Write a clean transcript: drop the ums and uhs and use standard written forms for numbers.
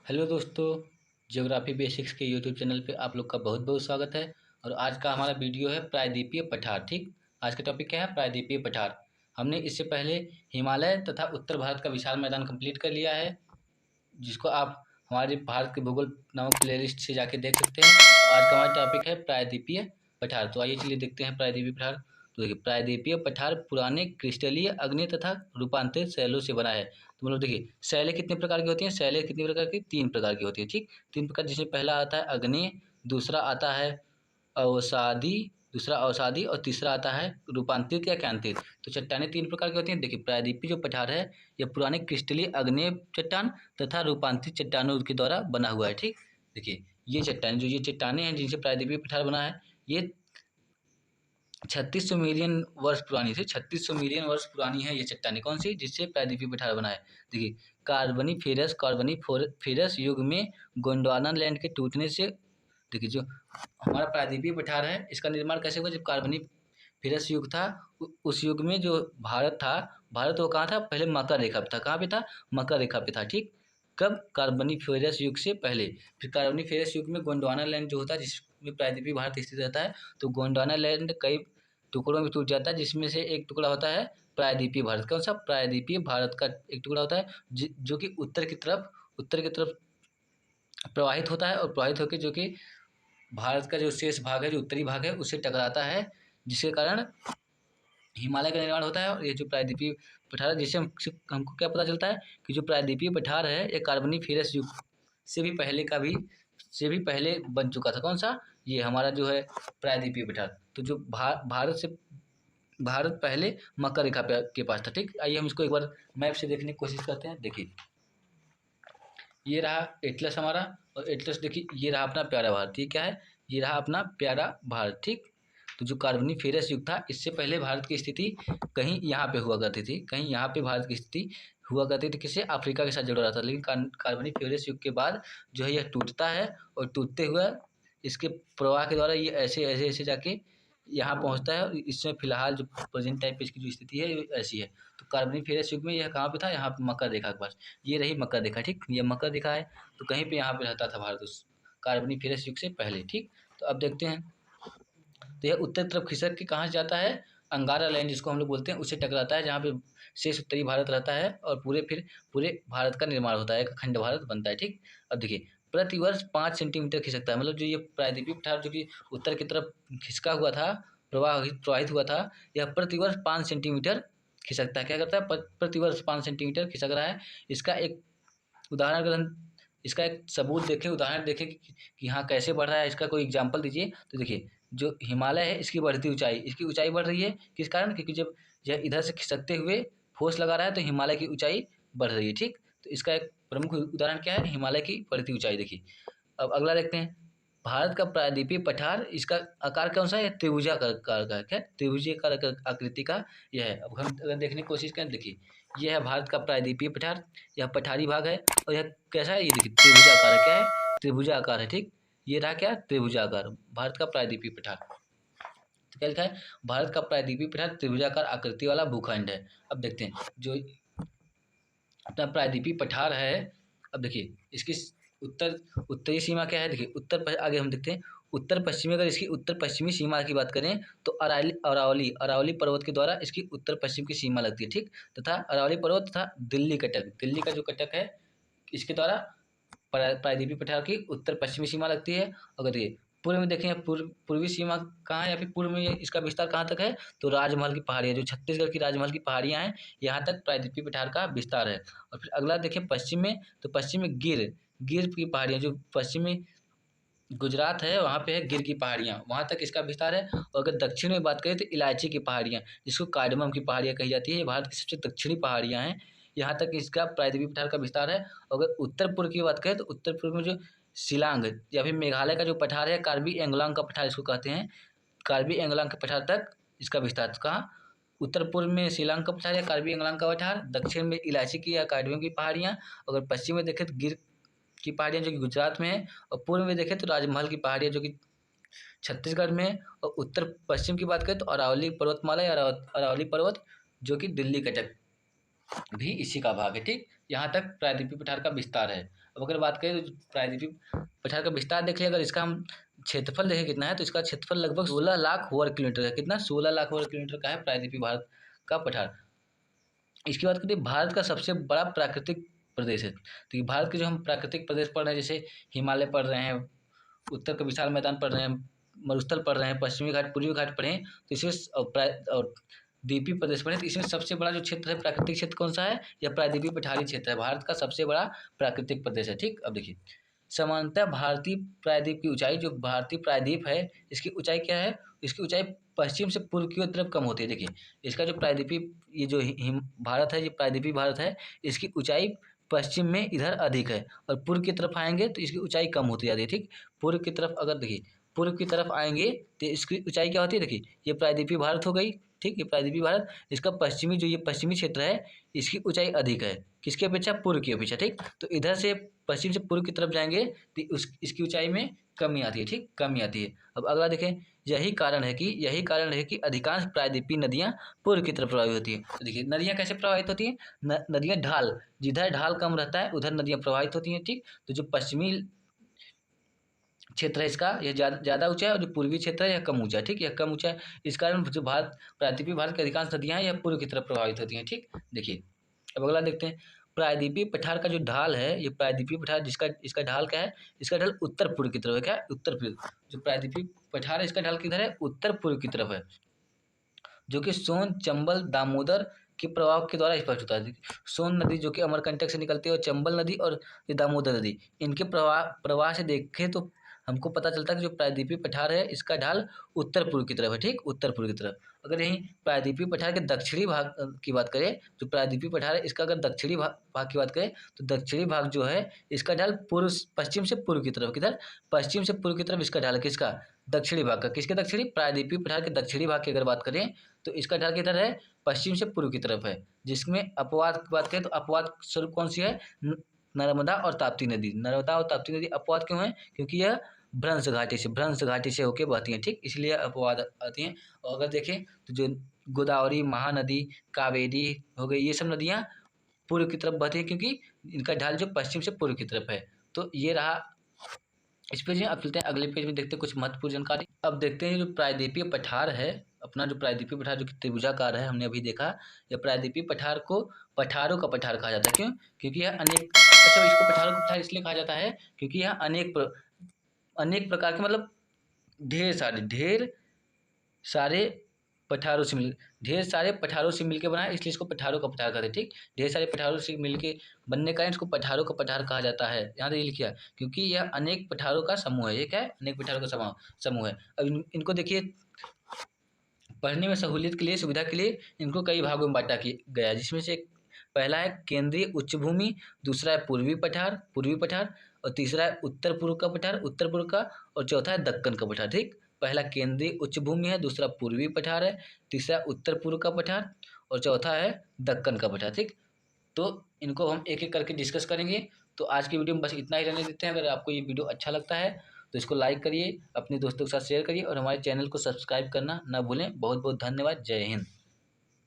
Hello दोस्तों, geography basics के YouTube channel पे आप लोग का बहुत बहुत स्वागत है। और आज का हमारा वीडियो है प्रायद्वीपीय पठार। ठीक, आज का टॉपिक क्या है? प्रायद्वीपीय पठार। हमने इससे पहले हिमालय तथा उत्तर भारत का विशाल मैदान कंप्लीट कर लिया है, जिसको आप हमारे भारत के भूगोल नामक प्लेलिस्ट से जाके देख सकते हैं। आज का हमारा टॉपिक है प्रायद्वीपीय पठार। तो आइए चलिए देखते हैं प्रायद्वीपीय पठार। तो देखिए, प्रायद्वीपीय पठार पुराने क्रिस्टलीय अग्नि तथा रूपांतरित शैलों से बना है। तो मतलब देखिए, शैलें कितने प्रकार की होती हैं? शैलें कितनी प्रकार की? 3 प्रकार की होती है। ठीक, 3 प्रकार, जिसमें पहला आता है अग्नि, दूसरा आता है अवसादी, दूसरा अवसादी, और तीसरा आता है रूपांतरित या कैंतित। तो चट्टानें 3 प्रकार की होती हैं। देखिए, प्रायद्वीपीय जो पठार है यह पुराने क्रिस्टलीय आग्नेय चट्टान तथा रूपांतरित चट्टानों के द्वारा बना हुआ है। ठीक, देखिए ये चट्टानें हैं जिनसे प्रायद्वीपीय पठार बना है, ये 3600 मिलियन वर्ष पुरानी थी। 3600 मिलियन वर्ष पुरानी है ये चट्टानें। कौन सी? जिससे प्रायद्वीपीय पठार बना है। देखिए, कार्बनीफेरस युग में गोंडवाना लैंड के टूटने से, देखिए जो हमारा प्रायद्वीपीय पठार है इसका निर्माण कैसे हुआ? जब कार्बनीफेरस युग था, उस युग में जो भारत था, भारत वो कहाँ था? पहले मकर रेखा पे था। कहाँ पे था? मकर रेखा पे था। ठीक, कब? कार्बनीफेरस युग से पहले। फिर कार्बनीफेरस युग में गोंडवाना लैंड जो होता है, जिसमें प्रायद्वीपीय भारत स्थित रहता है, तो गोंडवाना लैंड कई टुकड़ों में टूट जाता है, जिसमें से एक टुकड़ा होता है प्रायद्वीपीय भारत। कौन सा? प्रायद्वीपीय भारत का एक टुकड़ा होता है जो कि उत्तर की तरफ प्रवाहित होता है, और प्रवाहित होकर जो कि भारत का जो शेष भाग है, जो उत्तरी भाग है, उससे टकराता है, जिसके कारण हिमालय का निर्माण होता है। और ये जो प्रायद्वीपीय पठार है, जिससे हमको क्या पता चलता है कि जो प्रायद्वीपीय पठार है ये कार्बनीफेरस युग से भी पहले बन चुका था। कौन सा? ये हमारा जो है प्रायद्वीपीय पठार। तो जो भारत पहले मकर रेखा के पास था। ठीक, आइए हम इसको एक बार मैप से देखने की कोशिश करते हैं। देखिए, ये रहा एटलस हमारा, और एटलस देखिए ये रहा अपना प्यारा भारत। ये क्या है? ये रहा अपना प्यारा भारत। ठीक, तो जो कार्बनीफेरस युग था, इससे पहले भारत की स्थिति कहीं यहाँ पे हुआ करती थी, कहीं यहाँ पे भारत की स्थिति हुआ करती थी। किससे? अफ्रीका के साथ जुड़ा रहा था। लेकिन कार्बनीफेरस युग के बाद जो है यह टूटता है, और टूटते हुए इसके प्रवाह के द्वारा ये ऐसे ऐसे ऐसे जाके यहाँ पहुँचता है। और इसमें फिलहाल जो प्रेजेंट टाइम पे इसकी जो स्थिति है ये ऐसी है। तो कार्बनीफेरस युग में यह कहाँ पे था? यहाँ पे मकर रेखा के पास। ये रही मकर रेखा। ठीक, ये मकर रेखा है, तो कहीं पे यहाँ पे रहता था भारत उस कार्बनीफेरस युग से पहले। ठीक, तो अब देखते हैं, तो यह उत्तर तरफ खिसक के कहाँ से जाता है? अंगारा लैंड जिसको हम लोग बोलते हैं, उससे टकराता है, जहाँ पे शेष उत्तरी भारत रहता है, और पूरे भारत का निर्माण होता है, एक अखंड भारत बनता है। ठीक, अब देखिए, प्रतिवर्ष 5 सेंटीमीटर खिसकता है। मतलब जो ये प्रायद्वीपीय पठार जो कि उत्तर की तरफ खिसका हुआ था, प्रवाहित हुआ था, यह प्रतिवर्ष 5 सेंटीमीटर खिसकता है। क्या करता है? प्रतिवर्ष 5 सेंटीमीटर खिसक रहा है। इसका एक उदाहरण अगर हम इसका एक सबूत देखें, उदाहरण देखें कि हाँ कैसे बढ़ रहा है, इसका कोई एग्जाम्पल दीजिए। तो देखिए, जो हिमालय है इसकी बढ़ती ऊंचाई, इसकी ऊंचाई बढ़ रही है। किस कारण? क्योंकि जब यह इधर से खिसकते हुए फोर्स लगा रहा है, तो हिमालय की ऊंचाई बढ़ रही है। ठीक, तो इसका एक प्रमुख उदाहरण क्या है? हिमालय की बढ़ती ऊंचाई। देखिए, अब अगला देखते हैं, भारत का प्रायद्वीपीय पठार, इसका आकार कौन सा है? त्रिभुजाकार का। क्या? त्रिभुजाकार आकृति का यह है। अब हम अगर देखने की कोशिश करें, देखिए यह है भारत का प्रायद्वीपीय पठार, यह पठारी भाग है, और यह कैसा है? ये देखिए त्रिभुजाकार है। क्या है? त्रिभुजाकार है। ठीक, ये रहा क्या? त्रिभुजाकार, भारत का प्रायद्वीपीय पठार। तो क्या लिखा है? भारत का प्रायद्वीपीय पठार त्रिभुजाकार आकृति वाला भूखंड है। अब देखते हैं जो अपना प्रायद्वीपीय पठार है। अब देखिए इसकी उत्तरी सीमा क्या है? देखिए आगे हम देखते हैं उत्तर पश्चिमी, अगर इसकी उत्तर पश्चिमी सीमा की बात करें तो अरावली पर्वत के द्वारा इसकी उत्तर पश्चिम की सीमा लगती है। ठीक, तथा अरावली पर्वत तथा दिल्ली का जो कटक है, इसके द्वारा प्रायद्वीपीय पठार की उत्तर पश्चिमी सीमा लगती है। अगर ये पूर्व में देखें, पूर्वी सीमा कहाँ है, या फिर पूर्व में इसका विस्तार कहाँ तक है? तो राजमहल की पहाड़ियाँ, जो छत्तीसगढ़ की राजमहल की पहाड़ियाँ हैं, यहाँ तक प्रायद्वीपीय पठार का विस्तार है। और फिर अगला देखें पश्चिम में, तो पश्चिम में गिर की पहाड़ियाँ, जो पश्चिम में गुजरात है वहाँ पे है गिर की पहाड़ियाँ, वहाँ तक इसका विस्तार है। और अगर दक्षिण में बात करें तो इलायची की पहाड़ियाँ, जिसको कार्डमम की पहाड़ियाँ कही जाती है, ये भारत की सबसे दक्षिणी पहाड़ियाँ हैं, यहाँ तक इसका प्रायद्वीपीय पठार का विस्तार है। अगर उत्तर पूर्व की बात करें तो उत्तर पूर्व में जो शिलांग या फिर मेघालय का जो पठार है, कार्बी एंगलांग का पठार इसको कहते हैं, कार्बी एंगलांग के पठार तक इसका विस्तार। कहाँ? उत्तर पूर्व में शिलांग का पठार या कार्बी एंगलांग का पठार, दक्षिण में इलायची की या कार्डमम की पहाड़ियाँ, अगर पश्चिम में देखें तो गिर की पहाड़ियाँ जो कि गुजरात में है, और पूर्व में देखें तो राजमहल की पहाड़ियाँ जो कि छत्तीसगढ़ में है, और उत्तर पश्चिम की बात करें तो अरावली पर्वतमाला या अरावली पर्वत जो कि दिल्ली कटक भी इसी का भाग है। ठीक, यहाँ तक प्रायद्वीपीय पठार का विस्तार है। अब अगर बात करें तो प्रायद्वीपीय पठार का विस्तार देखिए, अगर इसका हम क्षेत्रफल देखें कितना है, तो इसका क्षेत्रफल लगभग 16 लाख वर्ग किलोमीटर है। कितना? 16 लाख वर्ग किलोमीटर का है प्रायद्वीपीय भारत का पठार। इसकी बात करें, भारत का सबसे बड़ा प्राकृतिक प्रदेश है। तो ये भारत के जो हम प्राकृतिक प्रदेश पढ़ रहे हैं, जैसे हिमालय पढ़ रहे हैं, उत्तर का विशाल मैदान पढ़ रहे हैं, मरुस्थल पढ़ रहे हैं, पश्चिमी घाट, पूर्वी घाट पढ़े, तो इसमें और द्वीपीय प्रदेश पढ़े, तो इसमें सबसे बड़ा जो क्षेत्र है प्राकृतिक क्षेत्र कौन सा है? यह प्रायद्वीपीय पठारी क्षेत्र है, भारत का सबसे बड़ा प्राकृतिक प्रदेश है। ठीक, अब देखिए सामान्यतः भारतीय प्रायद्वीप की ऊंचाई, जो भारतीय प्रायद्वीप है इसकी ऊंचाई क्या है? इसकी ऊंचाई पश्चिम से पूर्व की तरफ कम होती है। देखिए इसका जो प्रायद्वीपीय, ये जो भारत है, ये प्रायद्वीपीय भारत है, इसकी ऊंचाई पश्चिम में इधर अधिक है, और पूर्व की तरफ आएंगे तो इसकी ऊंचाई कम होती जाती है। ठीक, पूर्व की तरफ अगर देखिए, पूर्व की तरफ आएंगे तो इसकी ऊंचाई क्या होती है? देखिए ये प्रायद्वीपीय भारत हो गई। ठीक, ये प्रायद्वीपीय भारत, इसका पश्चिमी जो ये पश्चिमी क्षेत्र है, इसकी ऊंचाई अधिक है, किसकी अपेक्षा? पूर्व की अपेक्षा। ठीक, तो इधर से पश्चिम से पूर्व की तरफ जाएंगे तो इसकी ऊंचाई में कमी आती है। ठीक, कमी आती है। अब अगला देखें, यही कारण है कि अधिकांश प्रायद्वीपीय नदियां पूर्व की तरफ प्रवाहित होती है। तो देखिए नदियां कैसे प्रवाहित होती हैं? नदियां ढाल, जिधर ढाल कम रहता है उधर नदियां प्रवाहित होती हैं। ठीक, तो जो पश्चिमी क्षेत्र है इसका, यह ज़्यादा ऊंचा है, और जो पूर्वी क्षेत्र है यह कम ऊंचा है। ठीक, यह कम ऊंचा है, इस कारण जो प्रायद्वीपीय भारत की अधिकांश नदियां हैं यह पूर्व की तरफ प्रभावित होती हैं। ठीक, देखिए अब अगला देखते हैं, प्रायद्वीपीय पठार का जो ढाल है, ये प्रायद्वीपीय पठार जिसका इसका ढाल क्या है? इसका ढाल उत्तर पूर्व की तरफ है। क्या है? उत्तर पूर्व। जो प्रायद्वीपीय पठार है इसका ढाल किधर है? उत्तर पूर्व की तरफ है, जो कि सोन, चंबल, दामोदर के प्रभाव के द्वारा स्पष्ट होता है। सोन नदी जो कि अमरकंटक से निकलती है, और चंबल नदी और ये दामोदर नदी, इनके प्रवाह से देखें तो हमको पता चलता है कि जो प्रायद्वीपीय पठार है इसका ढाल उत्तर पूर्व की तरफ है। ठीक, उत्तर पूर्व की तरफ। अगर यहीं प्रायद्वीपीय पठार के दक्षिणी भाग की बात करें, जो प्रायद्वीपीय पठार है इसका अगर दक्षिणी भाग की बात करें, तो दक्षिणी भाग जो है इसका ढाल पूर्व, पश्चिम से पूर्व की तरफ। किधर? पश्चिम से पूर्व की तरफ इसका ढाल है। किसका? दक्षिणी भाग का। किसके दक्षिणी? प्रायद्वीपीय पठार के दक्षिणी भाग की अगर बात करें तो इसका ढाल किधर है? पश्चिम से पूर्व की तरफ है। जिसमें अपवाद की बात करें तो अपवाद स्वरूप कौन सी है? नर्मदा और ताप्ती नदी। नर्मदा और ताप्ती नदी अपवाद क्यों है? क्योंकि यह भ्रंश घाटी से होकर बहती हैं। ठीक, इसलिए अपवाद आती हैं। और अगर देखें तो जो गोदावरी, महानदी, कावेरी हो गई, ये सब नदियाँ पूर्व की तरफ बहती हैं, क्योंकि इनका ढाल जो पश्चिम से पूर्व की तरफ है। तो ये रहा इस पेज में। अब चलते हैं अगले पेज में, देखते हैं कुछ महत्वपूर्ण जानकारी। अब देखते हैं जो प्रायद्वीपीय पठार है अपना, जो प्रायद्वीपीय पठार जो कि त्रिभुजाकार है, हमने अभी देखा, यह प्रायद्वीपीय पठार को पठारों का पठार कहा जाता है। क्यों? क्योंकि यह अच्छा, इसको पठारों का पठार इसलिए कहा जाता है क्योंकि यह अनेक प्रकार के, मतलब ढेर सारे पठारों से मिलकर बना है, इसलिए इसको पठारों का पठार कहते हैं। ठीक, ढेर सारे पठारों से मिलके बनने का इसको पठारों का पठार कहा जाता है। यहाँ देखिए लिखा, क्योंकि यह अनेक पठारों का समूह है। ये क्या है? अनेक पठारों का समूह है। अब इनको देखिए, पढ़ने में सहूलियत के लिए, सुविधा के लिए इनको कई भागों में बांटा गया, जिसमें से पहला है केंद्रीय उच्च भूमि, दूसरा है पूर्वी पठार, और तीसरा है उत्तर पूर्व का, और चौथा है दक्कन का पठार। ठीक, पहला केंद्रीय उच्च भूमि है, दूसरा पूर्वी पठार है, तीसरा उत्तर पूर्व का पठार, और चौथा है दक्कन का पठार। ठीक, तो इनको हम एक एक करके डिस्कस करेंगे। तो आज की वीडियो में बस इतना ही रहने देते हैं। अगर आपको ये वीडियो अच्छा लगता है तो इसको लाइक करिए, अपने दोस्तों के साथ शेयर करिए, और हमारे चैनल को सब्सक्राइब करना ना भूलें। बहुत बहुत धन्यवाद। जय हिंद।